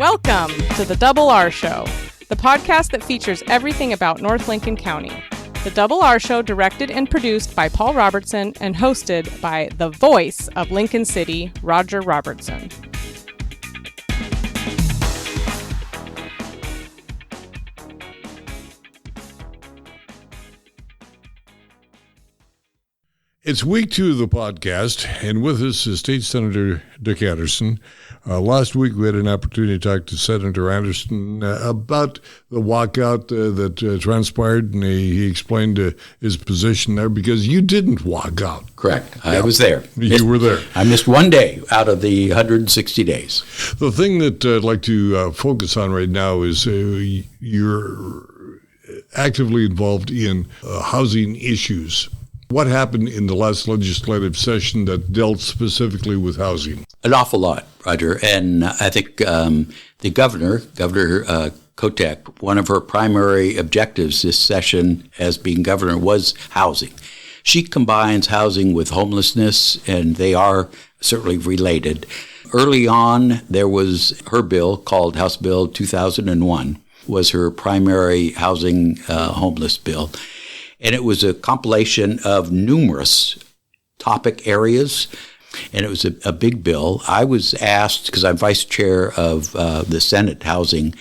Welcome to the Double R Show, the podcast that features everything about North Lincoln County. The Double R Show, directed and produced by Paul Robertson and hosted by the voice of Lincoln City, Roger Robertson. It's week 2 of the podcast, and with us is State Senator Dick Anderson. Last week we had an opportunity to talk to Senator Anderson about the walkout that transpired, and he explained his position there because you didn't walk out. Correct. I was there. You were there. I missed one day out of the 160 days. The thing that I'd like to focus on right now is you're actively involved in housing issues. What happened in the last legislative session that dealt specifically with housing? An awful lot, Roger. And I think the Governor Kotek, one of her primary objectives this session as being governor was housing. She combines housing with homelessness, and they are certainly related. Early on, there was her bill called House Bill 2001, was her primary housing homeless bill. And it was a compilation of numerous topic areas, and it was a big bill. I was asked, because I'm vice chair of the Senate Housing,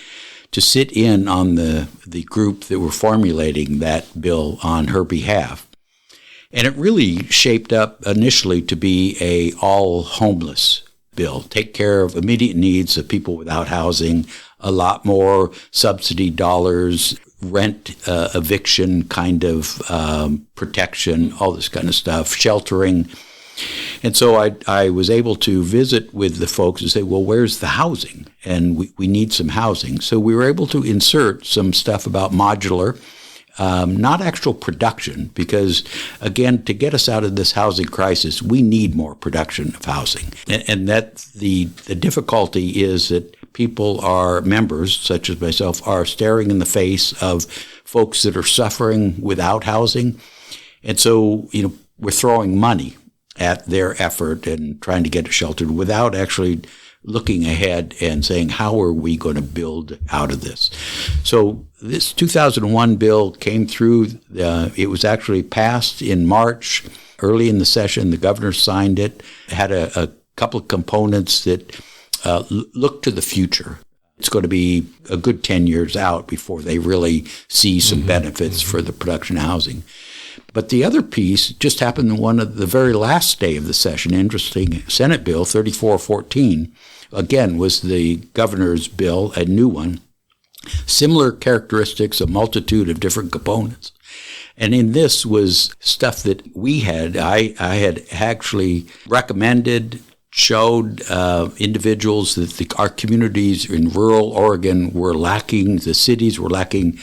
to sit in on the group that were formulating that bill on her behalf. And it really shaped up initially to be a all homeless bill, take care of immediate needs of people without housing, a lot more subsidy dollars, rent eviction kind of protection, all this kind of stuff, sheltering. And so I was able to visit with the folks and say, well, where's the housing? And we need some housing. So we were able to insert some stuff about modular, not actual production, because, again, to get us out of this housing crisis, we need more production of housing. And that the difficulty is that people are members, such as myself, are staring in the face of folks that are suffering without housing. And so, we're throwing money at their effort and trying to get it sheltered without actually looking ahead and saying, how are we going to build out of this? So this 2001 bill came through. It was actually passed in March. Early in the session, the governor signed it. It had a couple of components that look to the future. It's going to be a good 10 years out before they really see some benefits for the production housing. But the other piece just happened one of the very last day of the session. Interesting. Senate Bill 3414, again, was the governor's bill, a new one. Similar characteristics, a multitude of different components. And in this was stuff that I had actually recommended, showed individuals that our communities in rural Oregon were lacking, the cities were lacking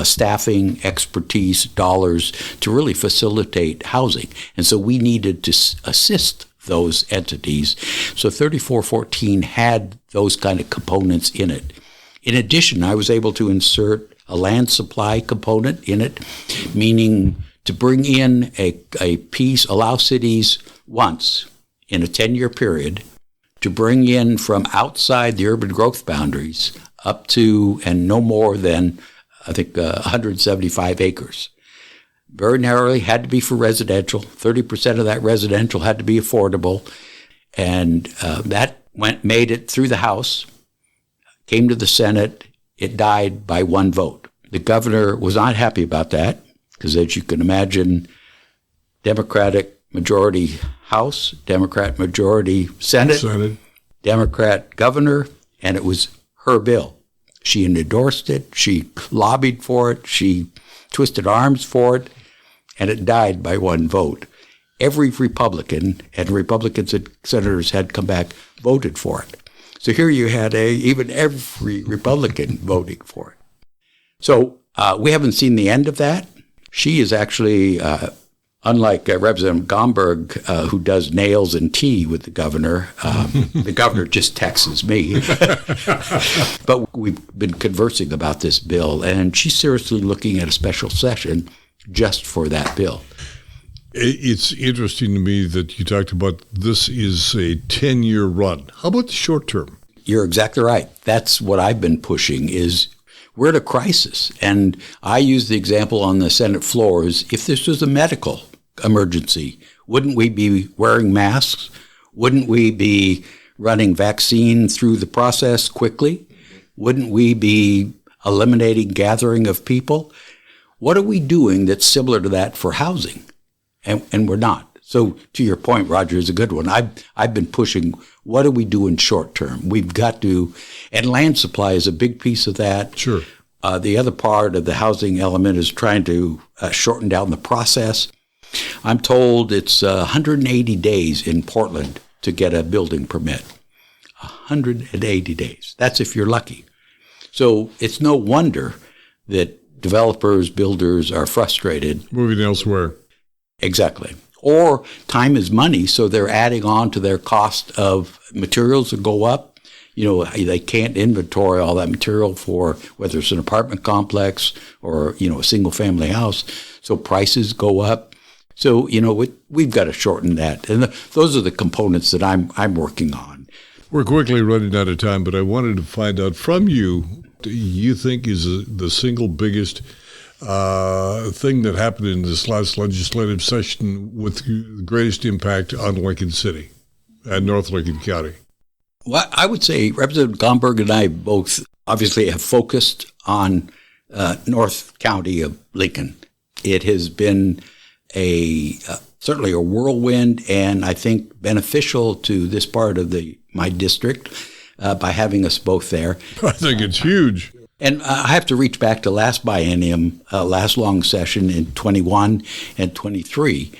staffing, expertise, dollars to really facilitate housing. And so we needed to assist those entities. So 3414 had those kind of components in it. In addition, I was able to insert a land supply component in it, meaning to bring in a piece, allow cities once in a 10-year period to bring in from outside the urban growth boundaries up to and no more than, I think, 175 acres. Very narrowly, had to be for residential. 30% of that residential had to be affordable. And that made it through the House, came to the Senate. It died by one vote. The governor was not happy about that because, as you can imagine, Democratic majority House, Democrat majority Senate, Democrat governor, and it was her bill. She endorsed it. She lobbied for it. She twisted arms for it, and it died by one vote. Every Republican, and Republicans and senators had come back, voted for it. So here you had even every Republican voting for it. So we haven't seen the end of that. She is actually unlike Representative Gomberg, who does nails and tea with the governor just texts me. But we've been conversing about this bill, and she's seriously looking at a special session just for that bill. It's interesting to me that you talked about this is a 10-year run. How about the short term? you're exactly right. That's what I've been pushing is we're at a crisis. And I use the example on the Senate floor is if this was a medical emergency, wouldn't we be wearing masks? Wouldn't we be running vaccine through the process quickly? Wouldn't we be eliminating gathering of people? What are we doing that's similar to that for housing? And we're not. So to your point, Roger, is a good one. I've been pushing, what do we do in short term? We've got to, and land supply is a big piece of that. Sure. The other part of the housing element is trying to shorten down the process. I'm told it's 180 days in Portland to get a building permit. 180 days. That's if you're lucky. So it's no wonder that developers, builders are frustrated. Moving elsewhere. Exactly. Or time is money, so they're adding on to their cost of materials that go up. You know, they can't inventory all that material for whether it's an apartment complex or, you know, a single family house. So prices go up. So, you know, we've got to shorten that. And those are the components that I'm working on. We're quickly running out of time, but I wanted to find out from you, do you think is the single biggest thing that happened in this last legislative session with the greatest impact on Lincoln City and North Lincoln County? Well, I would say Representative Gomberg and I both obviously have focused on North County of Lincoln. It has been certainly a whirlwind and I think beneficial to this part of my district by having us both there. I think it's huge. And I have to reach back to last biennium, last long session in 21 and 23.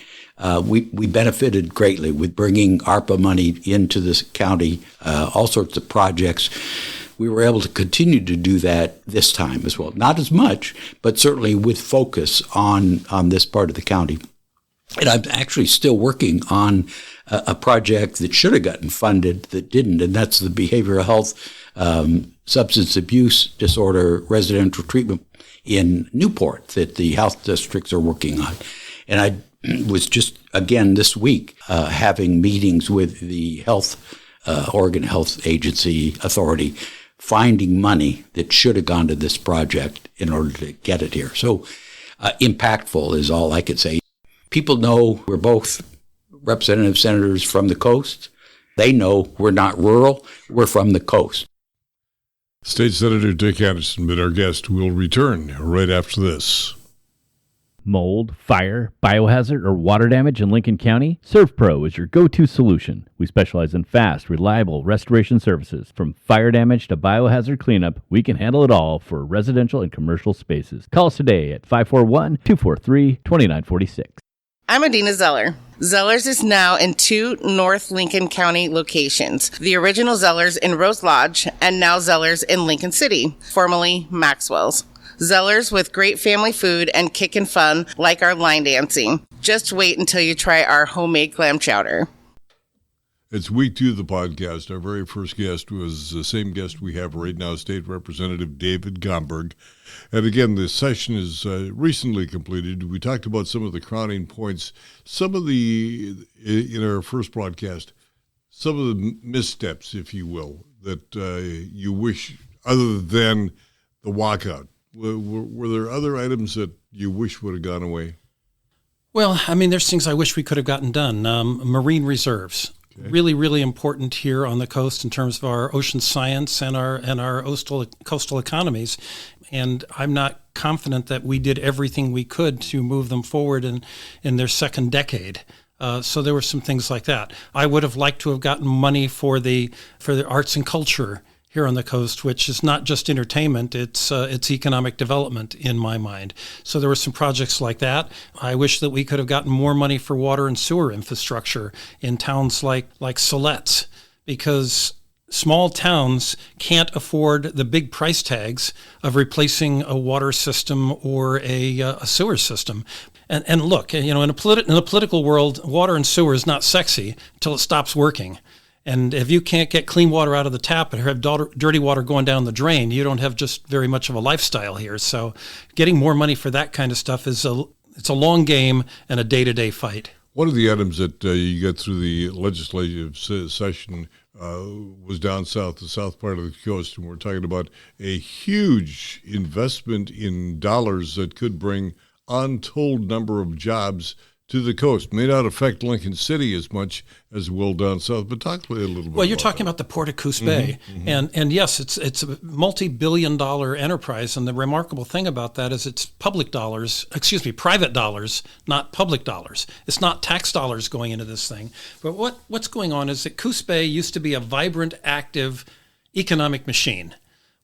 We benefited greatly with bringing ARPA money into this county, all sorts of projects. We were able to continue to do that this time as well. Not as much, but certainly with focus on this part of the county. And I'm actually still working on a project that should have gotten funded that didn't, and that's the behavioral health substance abuse disorder residential treatment in Newport that the health districts are working on. And I was just, again, this week having meetings with the Oregon Health Agency Authority, finding money that should have gone to this project in order to get it here. So impactful is all I could say. People know we're both representative senators from the coast. They know we're not rural, we're from the coast. State Senator Dick Anderson, but our guest will return right after this. Mold, fire, biohazard, or water damage in Lincoln County? ServPro is your go-to solution. We specialize in fast, reliable restoration services. From fire damage to biohazard cleanup, we can handle it all for residential and commercial spaces. Call us today at 541-243-2946. I'm Adina Zeller. Zellers is now in 2 North Lincoln County locations. The original Zellers in Rose Lodge and now Zellers in Lincoln City, formerly Maxwell's. Zellers with great family food and kickin' fun like our line dancing. Just wait until you try our homemade clam chowder. It's week 2 of the podcast. Our very first guest was the same guest we have right now, State Representative David Gomberg. And again, this session is recently completed. We talked about some of the crowning points, some of the, in our first broadcast, some of the missteps, if you will, that you wish, other than the walkout. Were there other items that you wish would have gone away? Well, I mean, there's things I wish we could have gotten done. Marine reserves. Okay. Really, really important here on the coast in terms of our ocean science and our coastal economies. And I'm not confident that we did everything we could to move them forward in their second decade. So there were some things like that. I would have liked to have gotten money for the arts and culture here on the coast, which is not just entertainment, it's economic development in my mind. So there were some projects like that. I wish that we could have gotten more money for water and sewer infrastructure in towns like Siletz, because small towns can't afford the big price tags of replacing a water system or a sewer system. And look, you know, in a political world, water and sewer is not sexy until it stops working. And if you can't get clean water out of the tap and have dirty water going down the drain, you don't have just very much of a lifestyle here. So getting more money for that kind of stuff it's a long game and a day-to-day fight. One of the items that you got through the legislative session was down south, the south part of the coast, and we're talking about a huge investment in dollars that could bring untold number of jobs to the coast. May not affect Lincoln City as much as it will down south, but talk a little bit. Well, you're talking about the Port of Coos Bay, and yes, it's a multi-billion-dollar enterprise, and the remarkable thing about that is it's private dollars, not public dollars. It's not tax dollars going into this thing. But what's going on is that Coos Bay used to be a vibrant, active economic machine.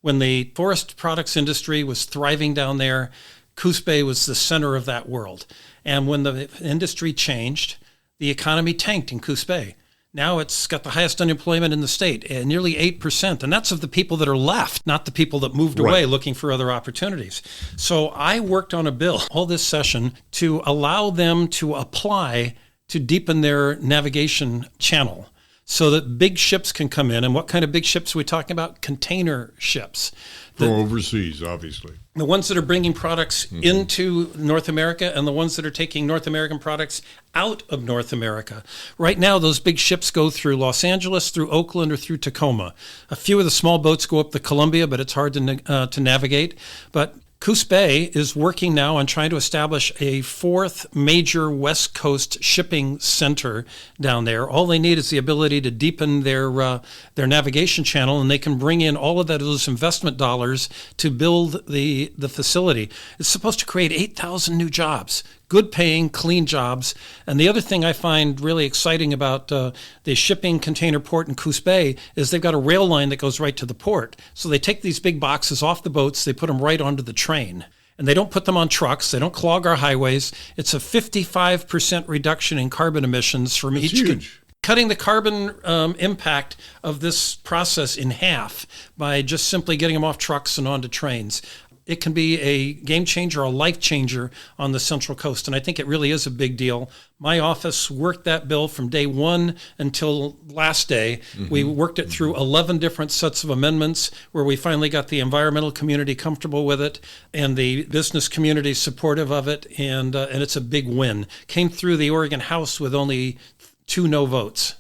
When the forest products industry was thriving down there, Coos Bay was the center of that world. And when the industry changed, the economy tanked in Coos Bay. Now it's got the highest unemployment in the state, nearly 8%. And that's of the people that are left, not the people that moved away looking for other opportunities. So I worked on a bill all this session to allow them to apply to deepen their navigation channel so that big ships can come in. And what kind of big ships are we talking about? Container ships. From overseas, obviously. The ones that are bringing products into North America and the ones that are taking North American products out of North America. Right now, those big ships go through Los Angeles, through Oakland, or through Tacoma. A few of the small boats go up the Columbia, but it's hard to navigate. But Coos Bay is working now on trying to establish a fourth major West Coast shipping center down there. All they need is the ability to deepen their navigation channel, and they can bring in all of those investment dollars to build the facility. It's supposed to create 8,000 new jobs. Good paying, clean jobs. And the other thing I find really exciting about the shipping container port in Coos Bay is they've got a rail line that goes right to the port. So they take these big boxes off the boats, they put them right onto the train. And they don't put them on trucks, they don't clog our highways. It's a 55% reduction in carbon emissions from That's each. huge. Cutting the carbon impact of this process in half by just simply getting them off trucks and onto trains. It can be a game changer, a life changer on the Central Coast. And I think it really is a big deal. My office worked that bill from day one until last day. We worked it through 11 different sets of amendments where we finally got the environmental community comfortable with it and the business community supportive of it. And it's a big win. Came through the Oregon House with only 2 no votes.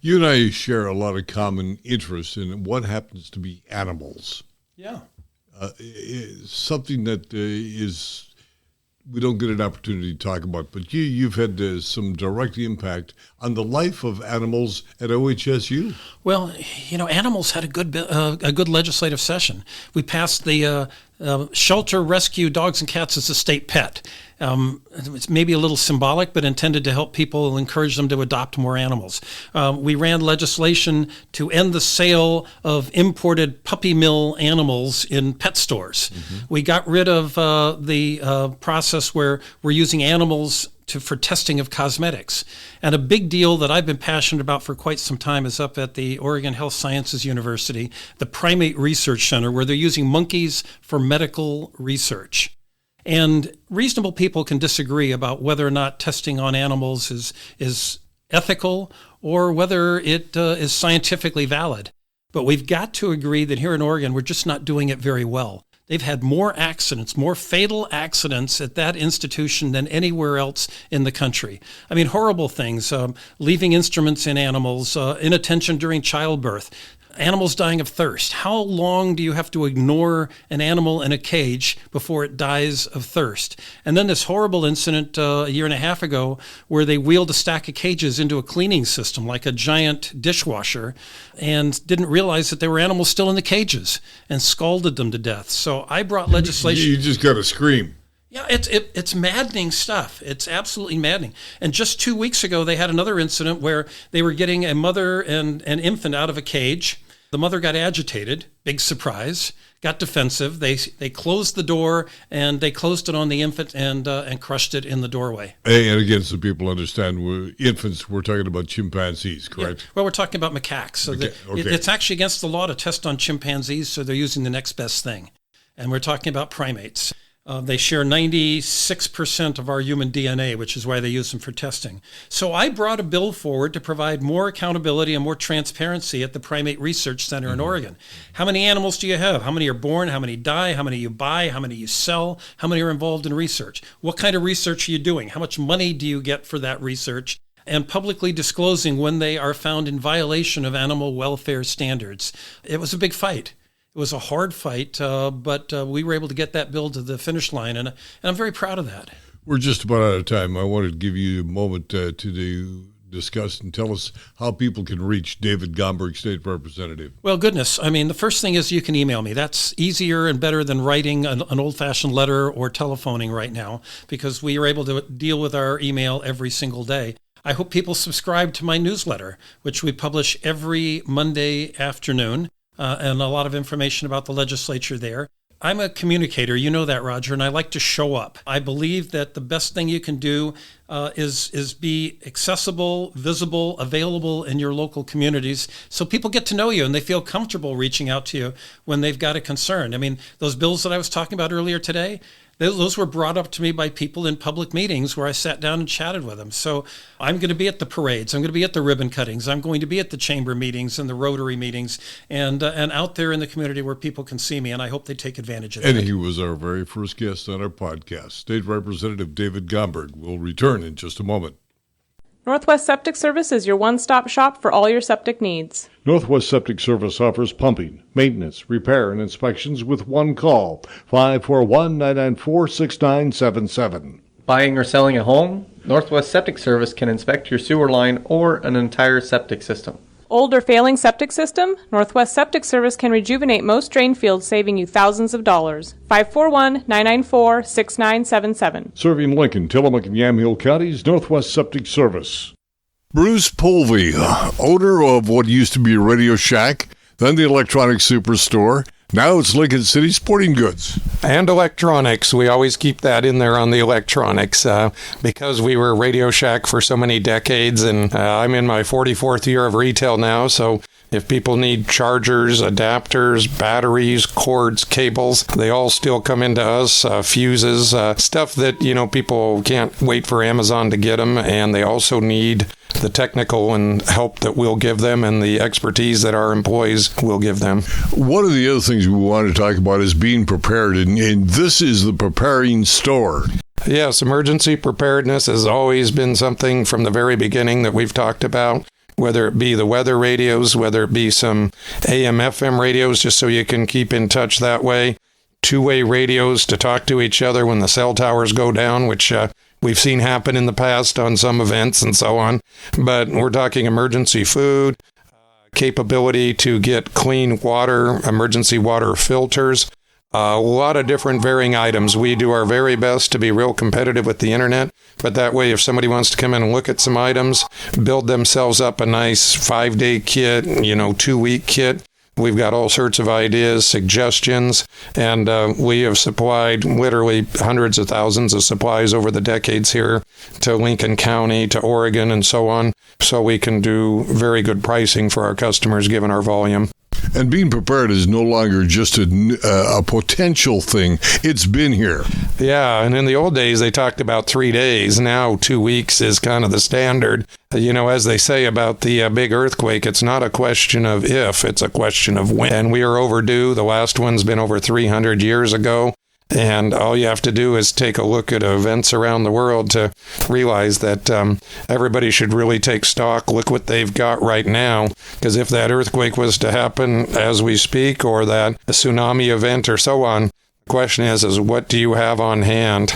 You and I share a lot of common interests in what happens to be animals. Yeah. Something that we don't get an opportunity to talk about, but you've had some direct impact on the life of animals at OHSU. Well, animals had a good legislative session. We passed the shelter rescue dogs and cats as a state pet. It's maybe a little symbolic, but intended to help people, encourage them to adopt more animals. We ran legislation to end the sale of imported puppy mill animals in pet stores. We got rid of the process where we're using animals for testing of cosmetics. And a big deal that I've been passionate about for quite some time is up at the Oregon Health Sciences University, the Primate Research Center, where they're using monkeys for medical research. And reasonable people can disagree about whether or not testing on animals is ethical or whether it is scientifically valid. But we've got to agree that here in Oregon, we're just not doing it very well. They've had more accidents, more fatal accidents at that institution than anywhere else in the country. I mean, horrible things, leaving instruments in animals, inattention during childbirth, animals dying of thirst. How long do you have to ignore an animal in a cage before it dies of thirst? And then this horrible incident a year and a half ago where they wheeled a stack of cages into a cleaning system like a giant dishwasher and didn't realize that there were animals still in the cages and scalded them to death. So I brought legislation. You just got to scream. Yeah, it's maddening stuff. It's absolutely maddening. And just 2 weeks ago, they had another incident where they were getting a mother and an infant out of a cage. The mother got agitated, big surprise, got defensive. They closed the door and they closed it on the infant and crushed it in the doorway. And again, so people understand, infants, we're talking about chimpanzees, correct? Yeah. Well, we're talking about macaques. So it's actually against the law to test on chimpanzees, so they're using the next best thing. And we're talking about primates. They share 96% of our human DNA, which is why they use them for testing. So I brought a bill forward to provide more accountability and more transparency at the Primate Research Center in Oregon. How many animals do you have? How many are born? How many die? How many you buy? How many you sell? How many are involved in research? What kind of research are you doing? How much money do you get for that research? and publicly disclosing when they are found in violation of animal welfare standards. It was a big fight. It was a hard fight, but we were able to get that bill to the finish line, and I'm very proud of that. We're just about out of time. I wanted to give you a moment to discuss and tell us how people can reach David Gomberg, State Representative. Well, goodness. I mean, the first thing is you can email me. That's easier and better than writing an old-fashioned letter or telephoning right now, because we are able to deal with our email every single day. I hope people subscribe to my newsletter, which we publish every Monday afternoon, and a lot of information about the legislature there. I'm a communicator, you know that, Roger, and I like to show up. I believe that the best thing you can do is be accessible, visible, available in your local communities so people get to know you and they feel comfortable reaching out to you when they've got a concern. I mean, those bills that I was talking about earlier today, those were brought up to me by people in public meetings where I sat down and chatted with them. So I'm going to be at the parades. I'm going to be at the ribbon cuttings. I'm going to be at the chamber meetings and the Rotary meetings and out there in the community where people can see me, and I hope they take advantage of that. And he was our very first guest on our podcast. State Representative David Gomberg will return in just a moment. Northwest Septic Service is your one-stop shop for all your septic needs. Northwest Septic Service offers pumping, maintenance, repair, and inspections with one call, 541-994-6977. Buying or selling a home? Northwest Septic Service can inspect your sewer line or an entire septic system. Old or failing septic system? Northwest Septic Service can rejuvenate most drain fields, saving you thousands of dollars. 541-994-6977. Serving Lincoln, Tillamook, and Yamhill counties, Northwest Septic Service. Brews, Polvi, owner of what used to be a Radio Shack, then the Electronics Superstore. Now it's Lincoln City Sporting Goods. And electronics. We always keep that in there on the electronics because we were Radio Shack for so many decades, and I'm in my 44th year of retail now, so if people need chargers, adapters, batteries, cords, cables, they all still come into us, fuses, stuff that, people can't wait for Amazon to get them, and they also need the technical and help that we'll give them and the expertise that our employees will give them. One of the other things we want to talk about is being prepared, and this is the preparing store. Yes, emergency preparedness has always been something from the very beginning that we've talked about, whether it be the weather radios, whether it be some AM, FM radios, just so you can keep in touch that way, two-way radios to talk to each other when the cell towers go down, which we've seen happen in the past on some events and so on. But we're talking emergency food, capability to get clean water, emergency water filters, a lot of different varying items. We do our very best to be real competitive with the internet, but that way if somebody wants to come in and look at some items, build themselves up a nice 5-day kit, 2-week kit, we've got all sorts of ideas, suggestions, and we have supplied literally hundreds of thousands of supplies over the decades here to Lincoln County, to Oregon, and so on, so we can do very good pricing for our customers given our volume. And being prepared is no longer just a potential thing. It's been here. Yeah, and in the old days, they talked about 3 days. Now 2 weeks is kind of the standard. As they say about the big earthquake, it's not a question of if, it's a question of when. And we are overdue. The last one's been over 300 years ago. And all you have to do is take a look at events around the world to realize that everybody should really take stock, look what they've got right now. Because if that earthquake was to happen as we speak, or that a tsunami event or so on, the question is what do you have on hand?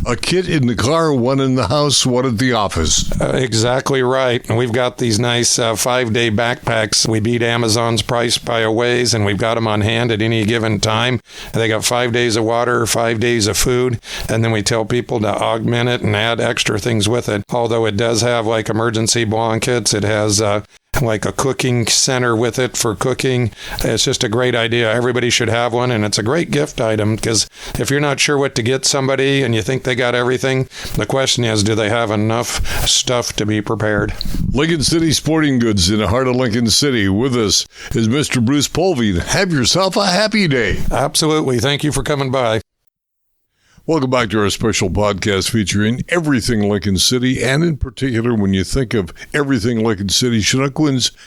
A kit in the car, one in the house, one at the office. Exactly right. And we've got these nice 5-day backpacks. We beat Amazon's price by a ways, and we've got them on hand at any given time. They got 5 days of water, 5 days of food, and then we tell people to augment it and add extra things with it. Although it does have like emergency blankets, it has like a cooking center with it for cooking. It's just a great idea. Everybody should have one, and it's a great gift item because if you're not sure what to get somebody and you think they got everything, the question is, do they have enough stuff to be prepared? Lincoln City Sporting Goods in the heart of Lincoln City. With us is Mr. Bruce Polvi. Have yourself a happy day. Absolutely. Thank you for coming by. Welcome back to our special podcast featuring everything Lincoln City, and in particular, when you think of everything Lincoln City, Chinook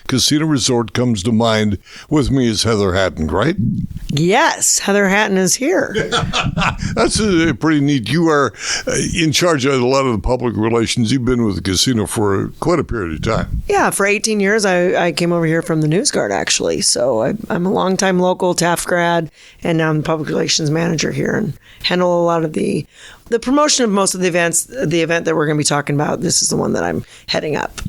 Casino Resort comes to mind. With me is Heather Hatton, right? Yes, Heather Hatton is here. That's pretty neat. You are in charge of a lot of the public relations. You've been with the casino for quite a period of time. Yeah, for 18 years, I came over here from the News Guard, actually. So I'm a longtime local Taft grad, and now I'm the public relations manager here and handle a lot of the promotion of most of the events. The event that we're going to be talking about, this is the one that I'm heading up.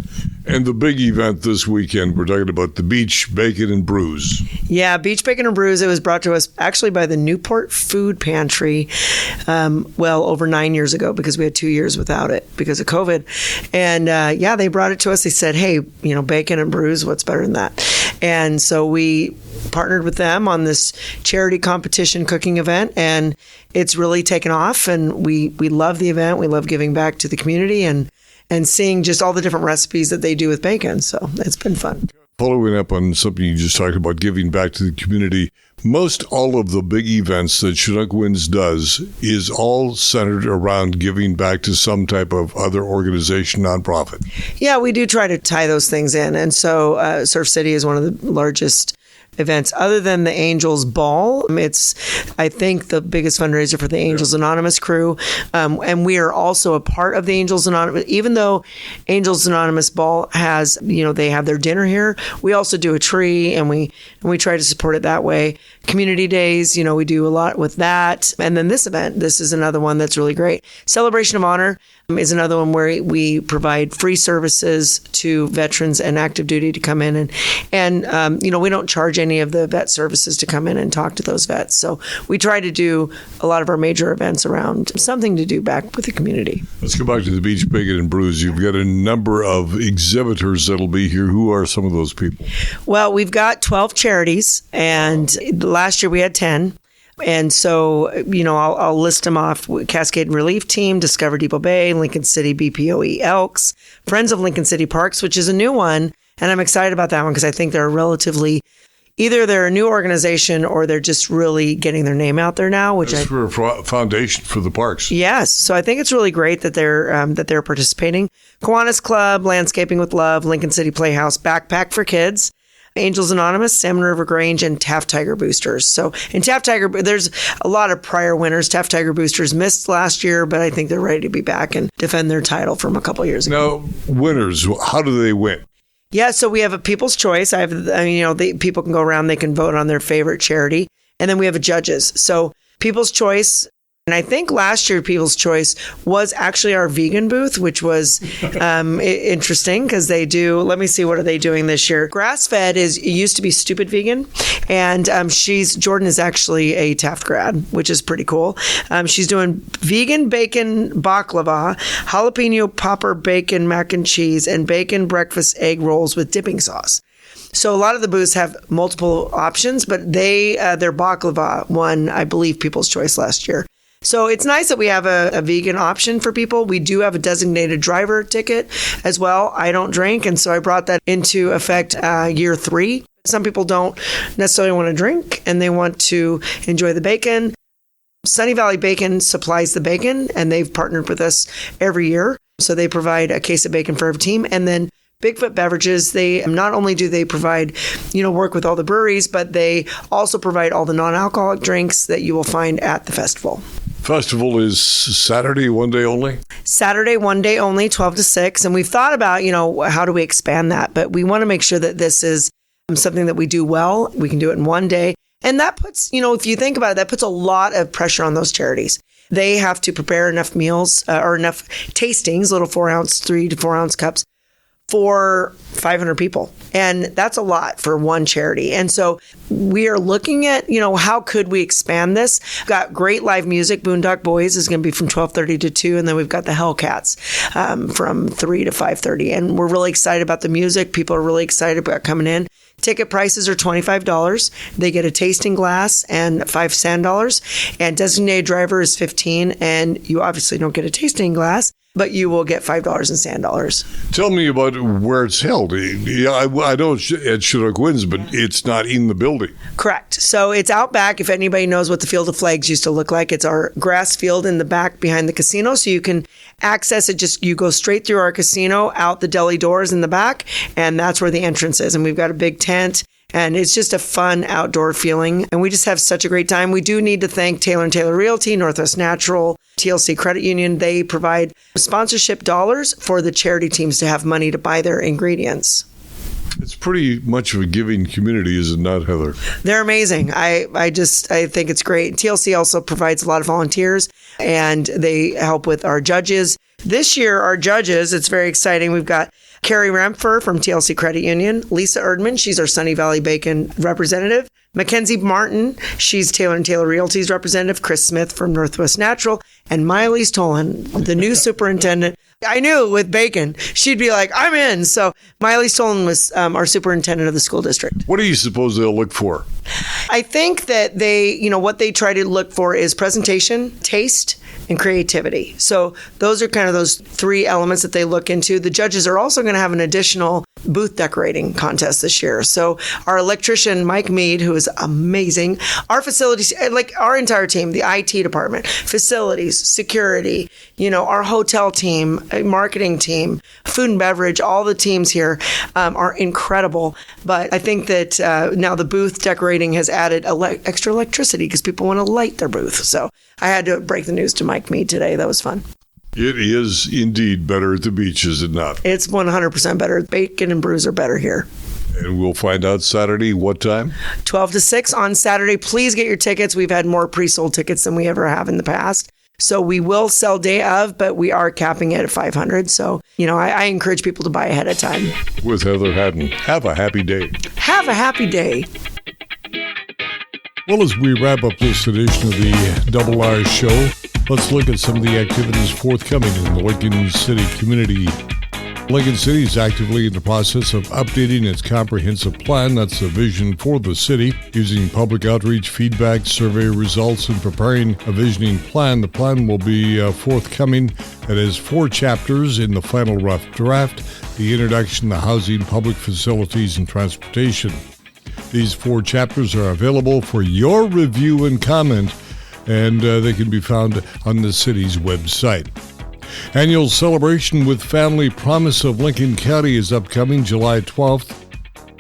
And the big event this weekend, we're talking about the Beach Bacon and Brews. Yeah, Beach Bacon and Brews. It was brought to us actually by the Newport Food Pantry, over 9 years ago, because we had 2 years without it because of COVID. And they brought it to us. They said, hey, bacon and brews, what's better than that? And so we partnered with them on this charity competition cooking event, and it's really taken off. And we love the event. We love giving back to the community and seeing just all the different recipes that they do with bacon. So it's been fun. Following up on something you just talked about, giving back to the community, most all of the big events that Chinook Winds does is all centered around giving back to some type of other organization, nonprofit. Yeah, we do try to tie those things in. And so Surf City is one of the largest events other than the Angels Ball. It's, I think, the biggest fundraiser for the Angels Anonymous crew. And we are also a part of the Angels Anonymous. Even though Angels Anonymous Ball has, they have their dinner here, we also do a tree, and we try to support it that way. Community days, we do a lot with that. And then this event, this is another one that's really great. Celebration of Honor is another one where we provide free services to veterans and active duty to come in. And we don't charge any of the vet services to come in and talk to those vets. So we try to do a lot of our major events around something to do back with the community. Let's go back to the Beach Bacon and Brews. You've got a number of exhibitors that'll be here. Who are some of those people? Well, we've got 12 charities, and last year we had 10. And so, I'll list them off. Cascade Relief Team, Discover Depot Bay, Lincoln City BPOE Elks, Friends of Lincoln City Parks, which is a new one. And I'm excited about that one because I think they're either they're a new organization or they're just really getting their name out there now. That's for a foundation for the parks. Yes. So I think it's really great that they're participating. Kiwanis Club, Landscaping with Love, Lincoln City Playhouse, Backpack for Kids, Angels Anonymous, Salmon River Grange, and Taft Tiger Boosters. So in Taft Tiger, there's a lot of prior winners. Taft Tiger Boosters missed last year, but I think they're ready to be back and defend their title from a couple years ago. Now, winners, how do they win? Yeah, so we have a People's Choice. People can go around, they can vote on their favorite charity. And then we have a judges. So People's Choice, and I think last year People's Choice was actually our vegan booth, which was interesting because they do, let me see, what are they doing this year? Grass-fed used to be Stupid Vegan, and Jordan is actually a Taft grad, which is pretty cool. She's doing vegan bacon baklava, jalapeno popper bacon mac and cheese, and bacon breakfast egg rolls with dipping sauce. So a lot of the booths have multiple options, but their baklava won, I believe, People's Choice last year. So it's nice that we have a vegan option for people. We do have a designated driver ticket as well. I don't drink, and so I brought that into effect year 3. Some people don't necessarily want to drink, and they want to enjoy the bacon. Sunny Valley Bacon supplies the bacon, and they've partnered with us every year. So they provide a case of bacon for every team. And then Bigfoot Beverages, they not only do they provide, work with all the breweries, but they also provide all the non-alcoholic drinks that you will find at the festival. Festival is Saturday, one day only? Saturday, one day only, 12 to 6. And we've thought about, how do we expand that? But we want to make sure that this is something that we do well. We can do it in one day. And that puts, if you think about it, that puts a lot of pressure on those charities. They have to prepare enough meals or enough tastings, little 3 to 4 ounce cups, for 500 people. And that's a lot for one charity. And so we are looking at, how could we expand this? We've got great live music. Boondock Boys is going to be from 12:30 to 2. And then we've got the Hellcats from 3 to 5:30. And we're really excited about the music. People are really excited about coming in. Ticket prices are $25. They get a tasting glass and $5 sand dollars. And designated driver is $15. And you obviously don't get a tasting glass, but you will get $5 in sand dollars. Tell me about where it's held. Yeah, I know it's at Chinook Winds, but it's not in the building. Correct. So it's out back. If anybody knows what the Field of Flags used to look like, it's our grass field in the back behind the casino. So you can access it. You go straight through our casino, out the deli doors in the back, and that's where the entrance is. And we've got a big tent. And it's just a fun outdoor feeling. And we just have such a great time. We do need to thank Taylor & Taylor Realty, Northwest Natural, TLC Credit Union. They provide sponsorship dollars for the charity teams to have money to buy their ingredients. It's pretty much of a giving community, is it not, Heather? They're amazing. I think it's great. TLC also provides a lot of volunteers, and they help with our judges. This year, our judges, it's very exciting. We've got Carrie Rempfer from TLC Credit Union, Lisa Erdman, she's our Sunny Valley Bacon representative, Mackenzie Martin, she's Taylor & Taylor Realty's representative, Chris Smith from Northwest Natural, and Miley Stolen, the new superintendent. I knew with bacon, she'd be like, I'm in. So Miley Stolen was our superintendent of the school district. What do you suppose they'll look for? I think that what they try to look for is presentation, taste, and creativity. So those are kind of those three elements that they look into. The judges are also going to have an additional booth decorating contest this year. So our electrician, Mike Mead, who is amazing, our facilities, like our entire team, the IT department, facilities, security, our hotel team, marketing team, food and beverage, all the teams here are incredible. But I think that now the booth decorating has added extra electricity because people want to light their booth. So I had to break the news to Mike Mead today. That was fun. It is indeed better at the beach, is it not? It's 100% better. Bacon and brews are better here. And we'll find out Saturday, what time? 12 to 6 on Saturday. Please get your tickets. We've had more pre-sold tickets than we ever have in the past. So we will sell day of, but we are capping it at 500. So, I encourage people to buy ahead of time. With Heather Hatton. Have a happy day. Have a happy day. Well, as we wrap up this edition of the Double R Show, let's look at some of the activities forthcoming in the Lincoln City community. Lincoln City is actively in the process of updating its comprehensive plan. That's the vision for the city. Using public outreach, feedback, survey results, and preparing a visioning plan. The plan will be forthcoming. It has 4 chapters in the final rough draft: the introduction, the housing, public facilities, and transportation. These 4 chapters are available for your review and comment, and they can be found on the city's website. Annual celebration with Family Promise of Lincoln County is upcoming July 12th.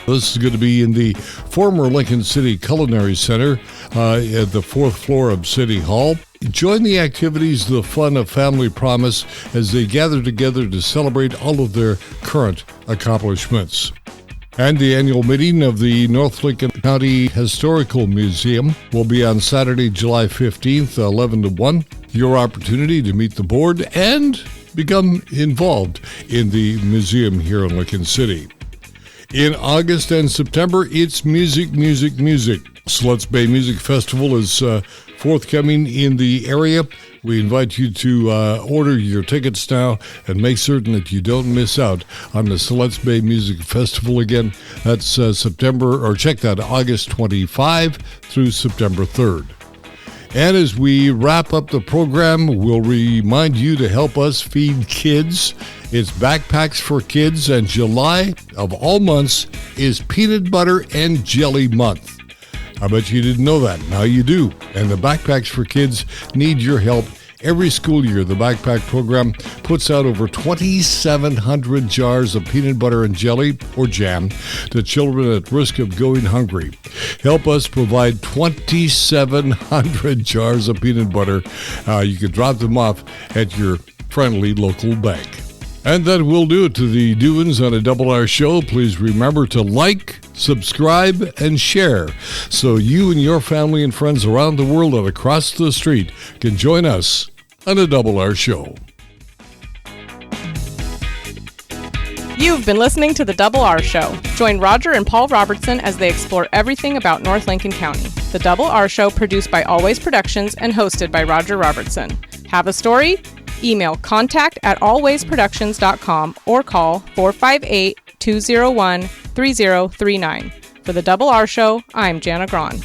This is going to be in the former Lincoln City Culinary Center at the 4th floor of City Hall. Join the activities, the fun of Family Promise as they gather together to celebrate all of their current accomplishments. And the annual meeting of the North Lincoln County Historical Museum will be on Saturday, July 15th, 11 to 1. Your opportunity to meet the board and become involved in the museum here in Lincoln City. In August and September, it's music, music, music. Sluts Bay Music Festival is forthcoming in the area. We invite you to order your tickets now and make certain that you don't miss out on the Sluts Bay Music Festival again. That's August 25 through September 3rd. And as we wrap up the program, we'll remind you to help us feed kids. It's Backpacks for Kids, and July, of all months, is Peanut Butter and Jelly Month. I bet you didn't know that. Now you do. And the Backpacks for Kids need your help. Every school year, the Backpack program puts out over 2,700 jars of peanut butter and jelly or jam to children at risk of going hungry. Help us provide 2,700 jars of peanut butter. You can drop them off at your friendly local bank. And that will do it to the doings on a Double R Show. Please remember to like, subscribe, and share so you and your family and friends around the world and across the street can join us on a Double R Show. You've been listening to The Double R Show. Join Roger and Paul Robertson as they explore everything about North Lincoln County. The Double R Show, produced by Always Productions and hosted by Roger Robertson. Have a story? Email contact@alwaysproductions.com or call 458-201-3039. For The Double R Show, I'm Jana Grawn.